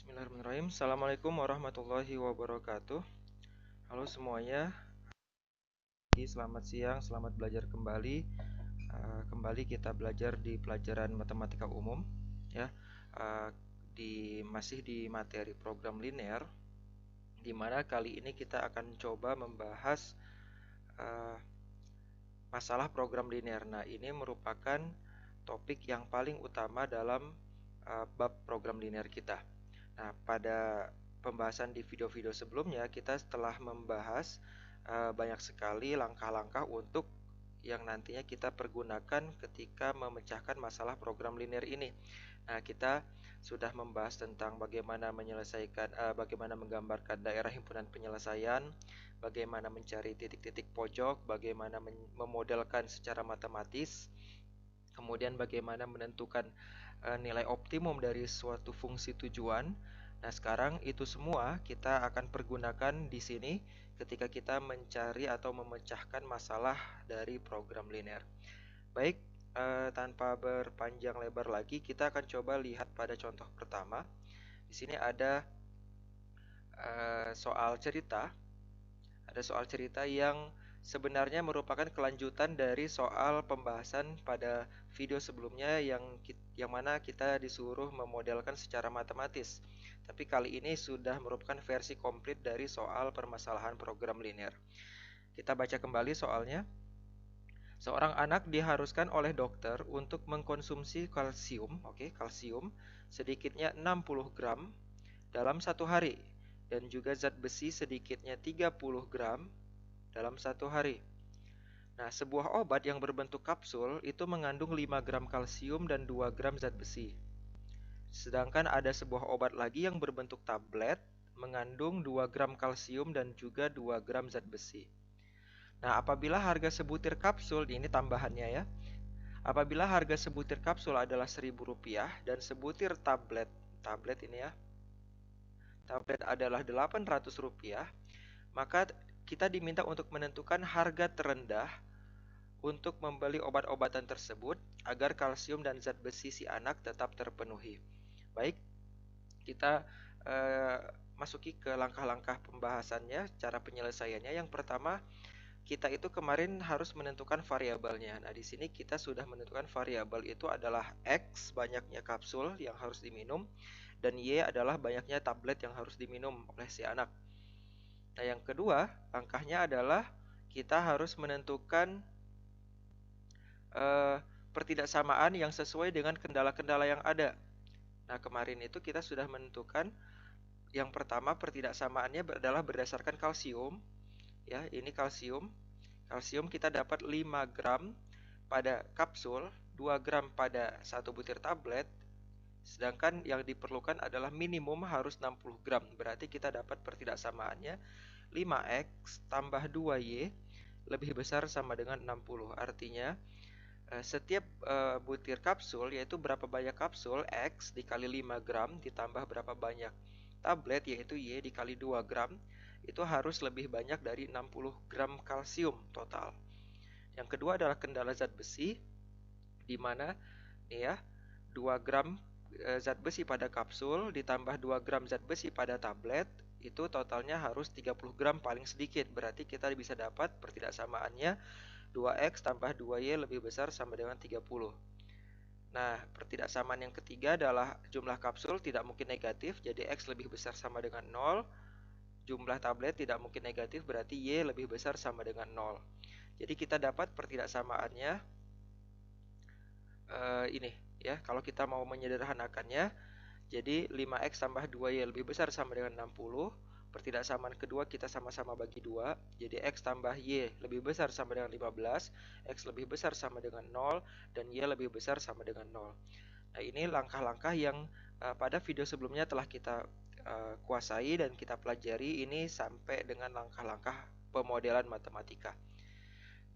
Bismillahirrahmanirrahim. Assalamualaikum warahmatullahi wabarakatuh. Halo semuanya. Selamat siang, selamat belajar kembali. Kembali kita belajar di pelajaran matematika umum, ya. Masih di materi program linear, di mana kali ini kita akan coba membahas masalah program linear. Nah, ini merupakan topik yang paling utama dalam bab program linear kita. Nah, pada pembahasan di video-video sebelumnya, kita telah membahas banyak sekali langkah-langkah untuk yang nantinya kita pergunakan ketika memecahkan masalah program linear ini. Nah, kita sudah membahas tentang bagaimana bagaimana menggambarkan daerah himpunan penyelesaian, bagaimana mencari titik-titik pojok, bagaimana memodelkan secara matematis, kemudian bagaimana menentukan nilai optimum dari suatu fungsi tujuan. Nah, sekarang itu semua kita akan pergunakan di sini ketika kita mencari atau memecahkan masalah dari program linear. Baik, tanpa berpanjang lebar lagi, kita akan coba lihat pada contoh pertama. Di sini ada soal cerita. Ada soal cerita yang sebenarnya merupakan kelanjutan dari soal pembahasan pada video sebelumnya yang mana kita disuruh memodelkan secara matematis. Tapi kali ini sudah merupakan versi komplit dari soal permasalahan program linear. Kita baca kembali soalnya. Seorang anak diharuskan oleh dokter untuk mengkonsumsi kalsium sedikitnya 60 gram dalam satu hari dan juga zat besi sedikitnya 30 gram dalam satu hari. Nah, sebuah obat yang berbentuk kapsul itu mengandung 5 gram kalsium dan 2 gram zat besi. Sedangkan ada sebuah obat lagi yang berbentuk tablet mengandung 2 gram kalsium dan juga 2 gram zat besi. Nah, apabila harga sebutir kapsul, ini tambahannya ya. Apabila harga sebutir kapsul adalah Rp1.000 dan sebutir tablet ini ya, tablet adalah Rp800, maka kita diminta untuk menentukan harga terendah untuk membeli obat-obatan tersebut agar kalsium dan zat besi si anak tetap terpenuhi. Baik, kita masuki ke langkah-langkah pembahasannya, cara penyelesaiannya. Yang pertama, kita itu kemarin harus menentukan variabelnya. Nah, di sini kita sudah menentukan variabel itu adalah X, banyaknya kapsul yang harus diminum, dan Y adalah banyaknya tablet yang harus diminum oleh si anak. Nah, yang kedua, langkahnya adalah kita harus menentukan pertidaksamaan yang sesuai dengan kendala-kendala yang ada. Nah, kemarin itu kita sudah menentukan yang pertama pertidaksamaannya adalah berdasarkan kalsium. Ya, ini kalsium. Kalsium kita dapat 5 gram pada kapsul, 2 gram pada satu butir tablet. Sedangkan yang diperlukan adalah minimum harus 60 gram. Berarti kita dapat pertidaksamaannya 5X tambah 2Y lebih besar sama dengan 60. Artinya setiap butir kapsul, yaitu berapa banyak kapsul, X dikali 5 gram ditambah berapa banyak tablet, yaitu Y dikali 2 gram, itu harus lebih banyak dari 60 gram kalsium total. Yang kedua adalah kendala zat besi, di mana nih ya, 2 gram zat besi pada kapsul ditambah 2 gram zat besi pada tablet, itu totalnya harus 30 gram paling sedikit. Berarti kita bisa dapat pertidaksamaannya 2X tambah 2Y lebih besar sama dengan 30. Nah, pertidaksamaan yang ketiga adalah jumlah kapsul tidak mungkin negatif, jadi X lebih besar sama dengan 0. Jumlah tablet tidak mungkin negatif, berarti Y lebih besar sama dengan 0. Jadi kita dapat pertidaksamaannya ini ya, kalau kita mau menyederhanakannya, jadi 5X tambah 2Y lebih besar sama dengan 60. Pertidaksamaan kedua kita sama-sama bagi 2. Jadi X tambah Y lebih besar sama dengan 15. X lebih besar sama dengan 0. Dan Y lebih besar sama dengan 0. Nah, ini langkah-langkah yang pada video sebelumnya telah kita kuasai dan kita pelajari ini sampai dengan langkah-langkah pemodelan matematika.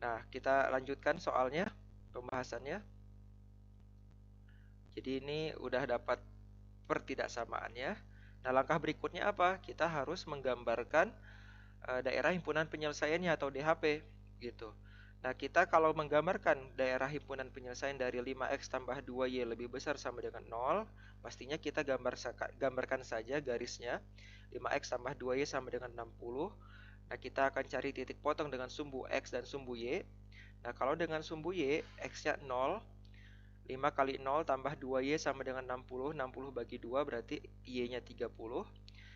Nah, kita lanjutkan soalnya, pembahasannya. Jadi ini udah dapat pertidaksamaannya. Nah, langkah berikutnya apa? Kita harus menggambarkan daerah himpunan penyelesaiannya atau DHP gitu. Nah, kita kalau menggambarkan daerah himpunan penyelesaian dari 5x tambah 2y lebih besar sama dengan 0, pastinya kita gambarkan saja garisnya. 5x tambah 2y sama dengan 60. Nah, kita akan cari titik potong dengan sumbu x dan sumbu y. Nah, kalau dengan sumbu y, x-nya 0, 5 kali 0 tambah 2y sama dengan 60. 60 bagi 2 berarti y-nya 30.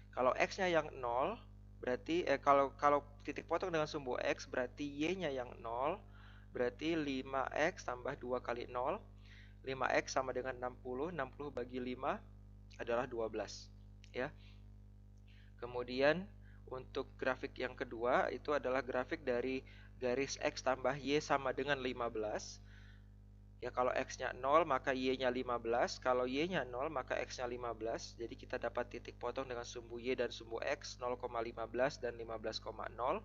Kalau x-nya yang 0, berarti kalau titik potong dengan sumbu x berarti y-nya yang 0, berarti 5x tambah 2 kali 0. 5x sama dengan 60. 60 bagi 5 adalah 12, ya. Kemudian untuk grafik yang kedua itu adalah grafik dari garis x tambah y sama dengan 15. Ya, kalau x-nya 0 maka y-nya 15, kalau y-nya 0 maka x-nya 15. Jadi kita dapat titik potong dengan sumbu y dan sumbu x 0,15 dan 15,0.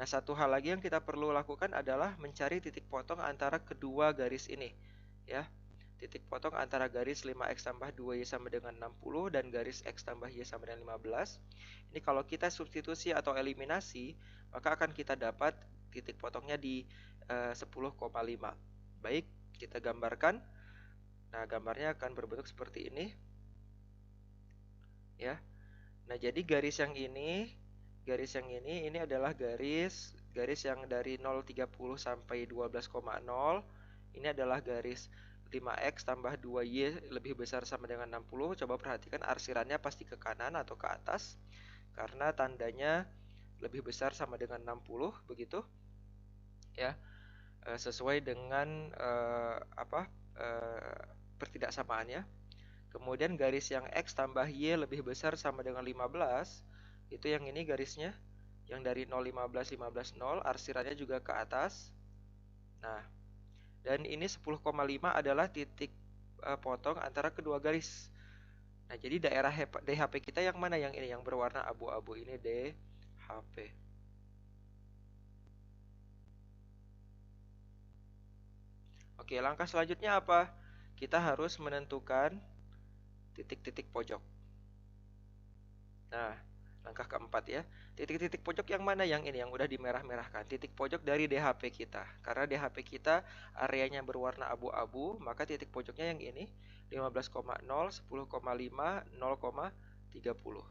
Nah, satu hal lagi yang kita perlu lakukan adalah mencari titik potong antara kedua garis ini, ya. Titik potong antara garis 5x tambah 2y sama dengan 60 dan garis x tambah y sama dengan 15. Ini kalau kita substitusi atau eliminasi, maka akan kita dapat titik potongnya di 10,5. Baik, kita gambarkan. Nah, gambarnya akan berbentuk seperti ini, ya. Nah, jadi garis yang ini adalah garis yang dari 0,30 sampai 12,0. Ini adalah garis 5x tambah 2y lebih besar sama dengan 60. Coba perhatikan arsirannya pasti ke kanan atau ke atas karena tandanya lebih besar sama dengan 60 begitu, ya. Sesuai dengan pertidaksamaannya. Kemudian garis yang x tambah y lebih besar sama dengan 15, itu yang ini garisnya, yang dari 0, 15, 15, 0, arsirannya juga ke atas. Nah, dan ini 10,5 adalah titik potong antara kedua garis. Nah, jadi daerah DHP kita yang mana? Yang ini, yang berwarna abu-abu ini DHP. Oke, langkah selanjutnya apa? Kita harus menentukan titik-titik pojok. Nah, langkah keempat ya. Titik-titik pojok yang mana? Yang ini, yang udah dimerah-merahkan. Titik pojok dari DHP kita. Karena DHP kita areanya berwarna abu-abu, maka titik pojoknya yang ini. 15,0, 10,5, 0,30.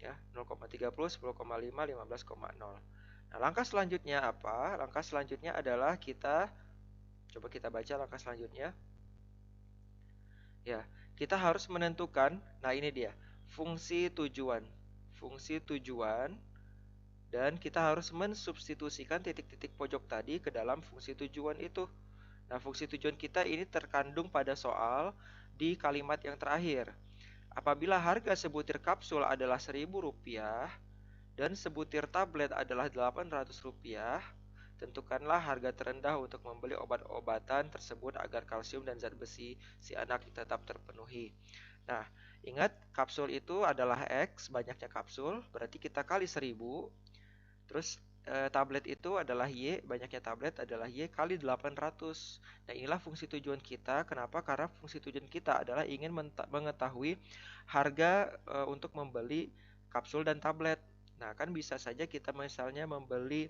Ya, 0,30, 10,5, 15,0. Nah, langkah selanjutnya apa? Langkah selanjutnya adalah coba kita baca langkah selanjutnya. Ya, kita harus menentukan, nah ini dia, fungsi tujuan. Fungsi tujuan, dan kita harus mensubstitusikan titik-titik pojok tadi ke dalam fungsi tujuan itu. Nah, fungsi tujuan kita ini terkandung pada soal di kalimat yang terakhir. Apabila harga sebutir kapsul adalah Rp1.000 dan sebutir tablet adalah Rp800, tentukanlah harga terendah untuk membeli obat-obatan tersebut agar kalsium dan zat besi si anak tetap terpenuhi. Nah, ingat kapsul itu adalah X, banyaknya kapsul, berarti kita kali 1000. Terus tablet itu adalah Y, banyaknya tablet adalah Y kali 800. Nah, inilah fungsi tujuan kita. Kenapa? Karena fungsi tujuan kita adalah ingin mengetahui harga untuk membeli kapsul dan tablet. Nah, kan bisa saja kita misalnya membeli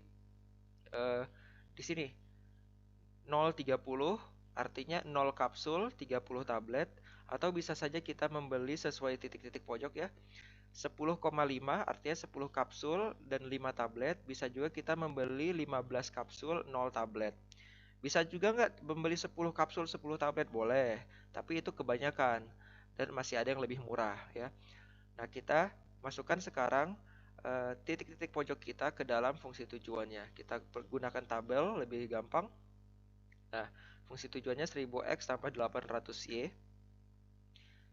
di sini 0,30 artinya 0 kapsul, 30 tablet, atau bisa saja kita membeli sesuai titik-titik pojok ya. 10,5 artinya 10 kapsul dan 5 tablet. Bisa juga kita membeli 15 kapsul, 0 tablet. Bisa juga nggak membeli 10 kapsul, 10 tablet? Boleh, tapi itu kebanyakan dan masih ada yang lebih murah ya. Nah, kita masukkan sekarang titik-titik pojok kita ke dalam fungsi tujuannya. Kita gunakan tabel lebih gampang. Nah, fungsi tujuannya 1000x tambah 800y.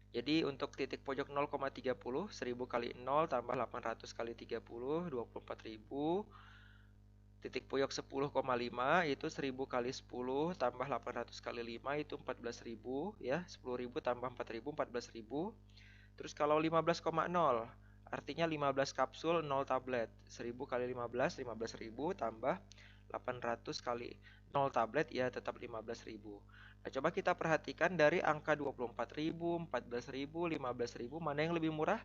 Jadi untuk titik pojok 0,30, 1000 kali 0 tambah 800 kali 30, 24.000. Titik pojok 10,5 itu 1000 kali 10 tambah 800 kali 5 itu 14.000 ya. 10.000 tambah 4.000, 14.000. Terus kalau 15,0 artinya 15 kapsul 0 tablet. 1000 kali 15, 15.000 tambah 800 kali 0 tablet ya tetap 15.000. Nah, coba kita perhatikan dari angka 24.000, 14.000, 15.000 mana yang lebih murah?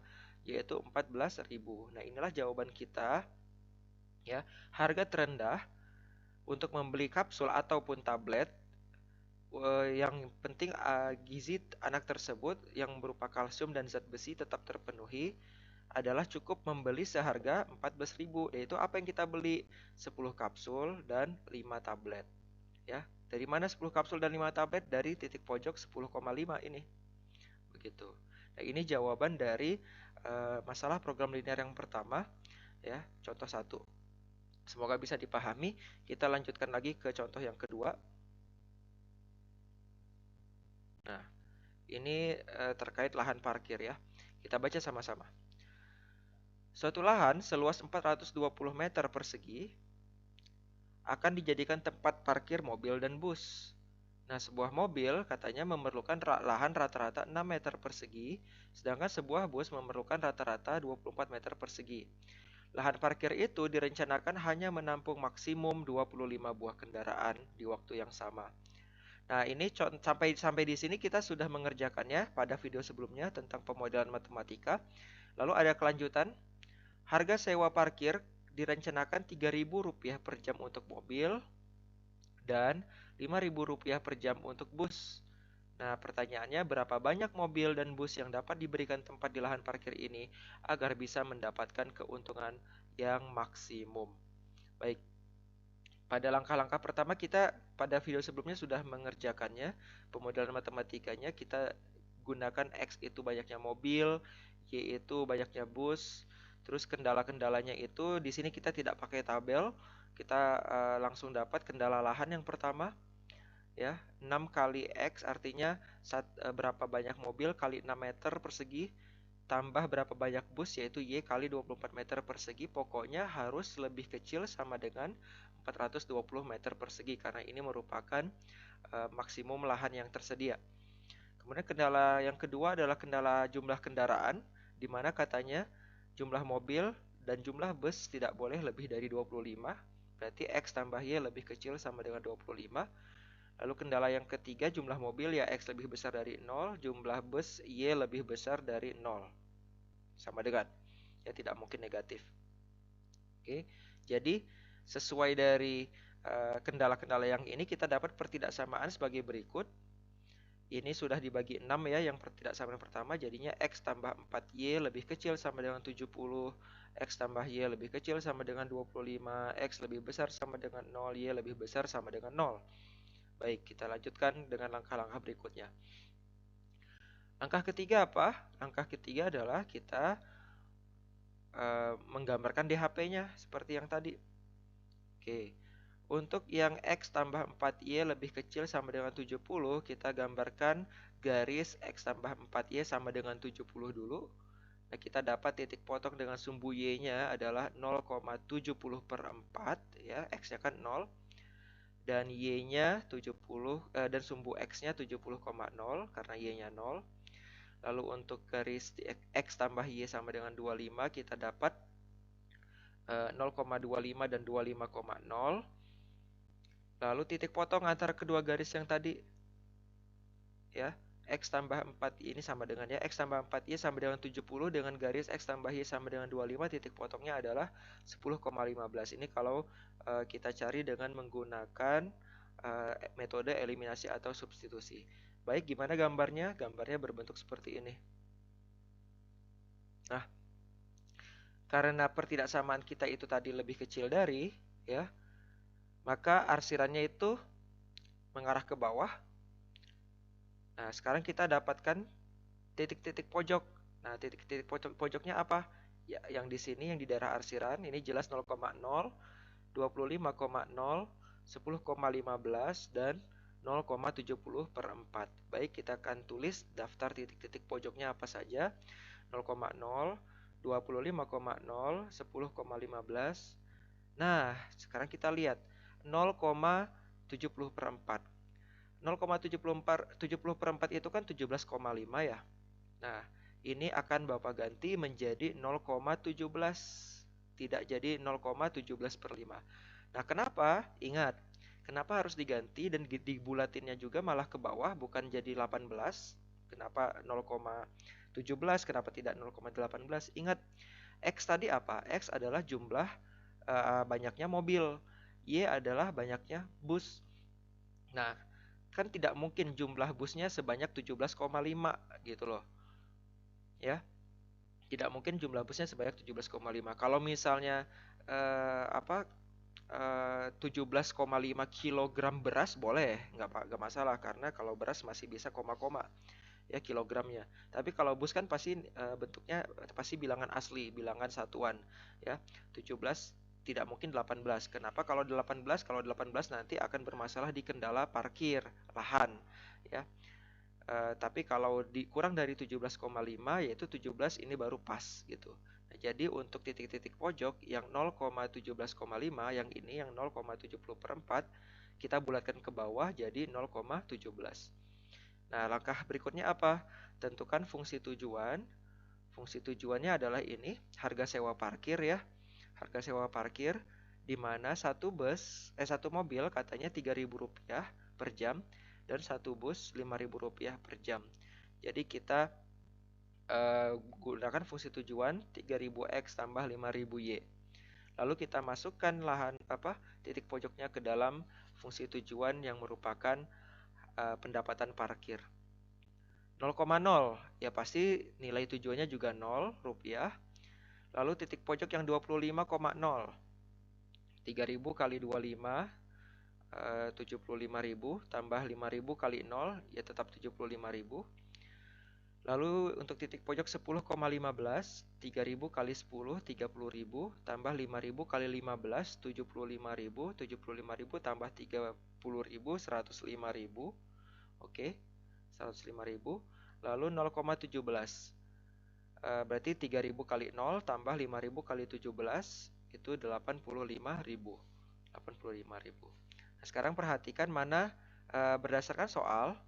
Yaitu 14.000. Nah, inilah jawaban kita ya. Harga terendah Untuk membeli kapsul ataupun tablet, yang penting gizi anak tersebut yang berupa kalsium dan zat besi tetap terpenuhi adalah cukup membeli seharga 14.000, yaitu apa yang kita beli 10 kapsul dan 5 tablet ya. Dari mana 10 kapsul dan 5 tablet? Dari titik pojok 10,5 ini. Begitu. Nah, ini jawaban dari masalah program linear yang pertama ya, contoh 1. Semoga bisa dipahami. Kita lanjutkan lagi ke contoh yang kedua. Nah, ini terkait lahan parkir ya. Kita baca sama-sama. Suatu lahan seluas 420 meter persegi akan dijadikan tempat parkir mobil dan bus. Nah, sebuah mobil katanya memerlukan lahan rata-rata 6 meter persegi, sedangkan sebuah bus memerlukan rata-rata 24 meter persegi. Lahan parkir itu direncanakan hanya menampung maksimum 25 buah kendaraan di waktu yang sama. Nah, ini sampai di sini kita sudah mengerjakannya pada video sebelumnya tentang pemodelan matematika. Lalu ada kelanjutan. Harga sewa parkir direncanakan Rp3.000 per jam untuk mobil dan Rp5.000 per jam untuk bus. Nah, pertanyaannya berapa banyak mobil dan bus yang dapat diberikan tempat di lahan parkir ini agar bisa mendapatkan keuntungan yang maksimum. Baik, pada langkah-langkah pertama kita pada video sebelumnya sudah mengerjakannya, pemodelan matematikanya kita gunakan X itu banyaknya mobil, Y itu banyaknya bus, terus kendala-kendalanya itu di sini kita tidak pakai tabel, kita langsung dapat kendala lahan yang pertama ya, 6 kali X artinya berapa banyak mobil kali 6 meter persegi tambah berapa banyak bus yaitu Y kali 24 meter persegi, pokoknya harus lebih kecil sama dengan 420 meter persegi karena ini merupakan maksimum lahan yang tersedia. Kemudian kendala yang kedua adalah kendala jumlah kendaraan, di mana katanya jumlah mobil dan jumlah bus tidak boleh lebih dari 25, berarti X tambah Y lebih kecil sama dengan 25. Lalu kendala yang ketiga, jumlah mobil ya X lebih besar dari 0, jumlah bus Y lebih besar dari 0. Sama dengan, ya tidak mungkin negatif. Oke, jadi sesuai dari kendala-kendala yang ini kita dapat pertidaksamaan sebagai berikut. Ini sudah dibagi 6 ya, yang pertidaksamaan pertama jadinya X tambah 4Y lebih kecil sama dengan 70, X tambah Y lebih kecil sama dengan 25, X lebih besar sama dengan 0, Y lebih besar sama dengan 0. Baik, kita lanjutkan dengan langkah-langkah berikutnya. Langkah ketiga apa? Langkah ketiga adalah kita menggambarkan DHP-nya seperti yang tadi. Oke. Untuk yang X tambah 4Y lebih kecil sama dengan 70, kita gambarkan garis X tambah 4Y sama dengan 70 dulu. Nah, kita dapat titik potong dengan sumbu Y-nya adalah 0,70 per 4, ya, X-nya kan 0. Dan Y-nya 70, dan sumbu X-nya 70,0 karena Y-nya 0. Lalu untuk garis X tambah Y sama dengan 25, kita dapat 0,25 dan 25,0. Lalu titik potong antara kedua garis yang tadi ya, X tambah 4 ini sama dengan ya, X tambah 4Y sama dengan 70 dengan garis X tambah Y sama dengan 25, titik potongnya adalah 10,15. Ini kalau kita cari dengan menggunakan metode eliminasi atau substitusi. Baik, gimana gambarnya? Gambarnya berbentuk seperti ini. Nah, karena pertidaksamaan kita itu tadi lebih kecil dari ya, maka arsirannya itu mengarah ke bawah. Nah, sekarang kita dapatkan titik-titik pojok. Nah, titik-titik pojoknya apa? Ya, yang di sini yang di daerah arsiran ini jelas 0,0, 25,0, 10,15 dan 0,70 per 4. Baik, kita akan tulis daftar titik-titik pojoknya apa saja. 0,0, 25,0, 10,15. Nah, sekarang kita lihat 0,70 per 4. 0,70 per 4 itu kan 17,5 ya. Nah, ini akan Bapak ganti menjadi 0,17. Tidak jadi 0,17 per 5. Nah, kenapa? Ingat, kenapa harus diganti dan dibulatinnya juga malah ke bawah bukan jadi 18? Kenapa 0,17? Kenapa tidak 0,18? Ingat, X tadi apa? X adalah jumlah banyaknya mobil. Y adalah banyaknya bus. Nah, kan tidak mungkin jumlah busnya sebanyak 17,5 gitu loh. Ya, tidak mungkin jumlah busnya sebanyak 17,5. Kalau misalnya eh, apa 17,5 kilogram beras boleh, nggak masalah karena kalau beras masih bisa koma-koma ya kilogramnya. Tapi kalau bus kan pasti bentuknya pasti bilangan asli, bilangan satuan ya. 17 tidak mungkin 18. Kenapa kalau 18? Kalau 18 nanti akan bermasalah di kendala parkir lahan ya. Tapi kalau dikurang dari 17,5 yaitu 17 ini baru pas gitu. Nah, jadi untuk titik-titik pojok yang 0,17,5 yang ini yang 0,70/4 kita bulatkan ke bawah jadi 0,17. Nah, langkah berikutnya apa? Tentukan fungsi tujuan. Fungsi tujuannya adalah ini, harga sewa parkir ya. Harga sewa parkir di mana satu mobil katanya Rp3.000 per jam dan satu bus Rp5.000 per jam. Jadi kita gunakan fungsi tujuan 3.000x tambah 5.000y. Lalu kita masukkan titik pojoknya ke dalam fungsi tujuan yang merupakan pendapatan parkir. 0,0 ya pasti nilai tujuannya juga 0 rupiah. Lalu titik pojok yang 25,0 3.000 kali 25 75.000 tambah 5.000 kali 0 ya tetap 75.000. Lalu untuk titik pojok 10,15 3.000 kali 10 30.000 tambah 5.000 kali 15 75.000 75.000 tambah 30.000 105.000. Oke, 105.000. Lalu 0,17 berarti 3.000 kali 0 tambah 5.000 kali 17 itu 85.000. 85.000. Nah, sekarang perhatikan mana berdasarkan soal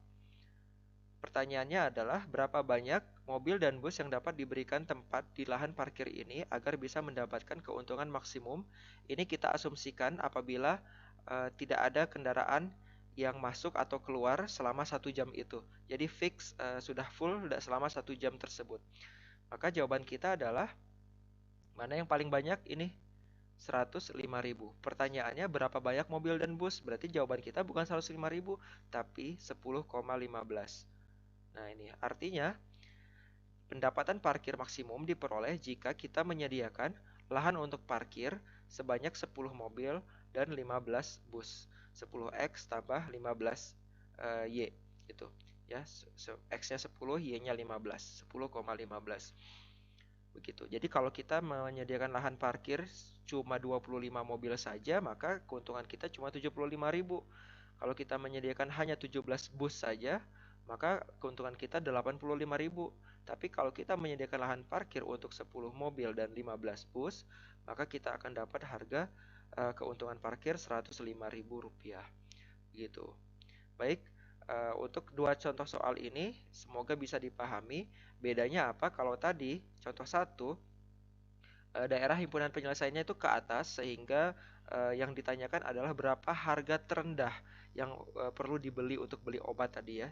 pertanyaannya adalah berapa banyak mobil dan bus yang dapat diberikan tempat di lahan parkir ini agar bisa mendapatkan keuntungan maksimum. Ini kita asumsikan apabila tidak ada kendaraan yang masuk atau keluar selama 1 jam itu. Jadi fix sudah full selama 1 jam tersebut. Maka jawaban kita adalah mana yang paling banyak ini? 105.000. Pertanyaannya berapa banyak mobil dan bus? Berarti jawaban kita bukan 105.000, tapi 10,15. Nah ini artinya pendapatan parkir maksimum diperoleh jika kita menyediakan lahan untuk parkir sebanyak 10 mobil dan 15 bus. 10x tambah 15 Y gitu. Ya, X-nya 10, Y-nya 15. 10,15. Begitu. Jadi kalau kita menyediakan lahan parkir cuma 25 mobil saja, maka keuntungan kita cuma 75.000. Kalau kita menyediakan hanya 17 bus saja, maka keuntungan kita 85.000. Tapi kalau kita menyediakan lahan parkir untuk 10 mobil dan 15 bus, maka kita akan dapat harga keuntungan parkir Rp105.000. Gitu. Baik, untuk dua contoh soal ini semoga bisa dipahami. Bedanya apa? Kalau tadi contoh 1 daerah himpunan penyelesaiannya itu ke atas sehingga yang ditanyakan adalah berapa harga terendah yang perlu dibeli untuk beli obat tadi ya,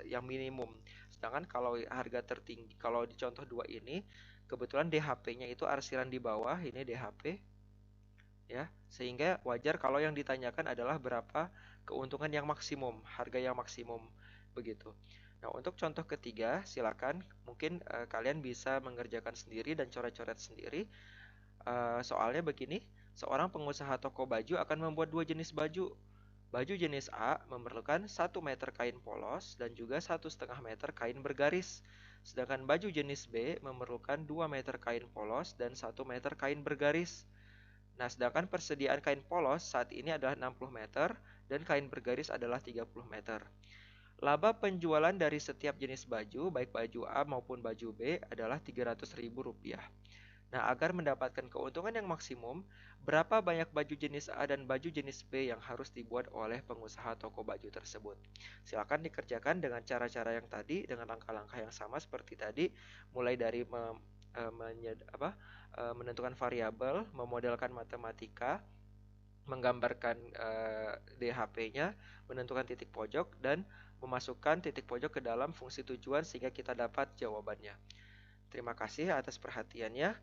yang minimum. Sedangkan kalau harga tertinggi, kalau di contoh 2 ini kebetulan DHP-nya itu arsiran di bawah, ini DHP ya, sehingga wajar kalau yang ditanyakan adalah berapa keuntungan yang maksimum, harga yang maksimum begitu. Nah, untuk contoh ketiga, silakan mungkin kalian bisa mengerjakan sendiri dan coret-coret sendiri. Soalnya begini, seorang pengusaha toko baju akan membuat 2 jenis baju. Baju jenis A memerlukan 1 meter kain polos dan juga 1,5 meter kain bergaris. Sedangkan baju jenis B memerlukan 2 meter kain polos dan 1 meter kain bergaris. Nah, sedangkan persediaan kain polos saat ini adalah 60 meter dan kain bergaris adalah 30 meter. Laba penjualan dari setiap jenis baju, baik baju A maupun baju B, adalah Rp300.000. Nah, agar mendapatkan keuntungan yang maksimum, berapa banyak baju jenis A dan baju jenis B yang harus dibuat oleh pengusaha toko baju tersebut? Silakan dikerjakan dengan cara-cara yang tadi, dengan langkah-langkah yang sama seperti tadi, mulai dari menentukan variabel, memodelkan matematika, menggambarkan DHP-nya, menentukan titik pojok, dan memasukkan titik pojok ke dalam fungsi tujuan sehingga kita dapat jawabannya. Terima kasih atas perhatiannya.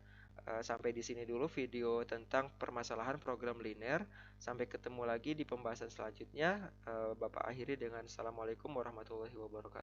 Sampai di sini dulu video tentang permasalahan program linear. Sampai ketemu lagi di pembahasan selanjutnya. Bapak akhiri dengan Assalamualaikum warahmatullahi wabarakatuh.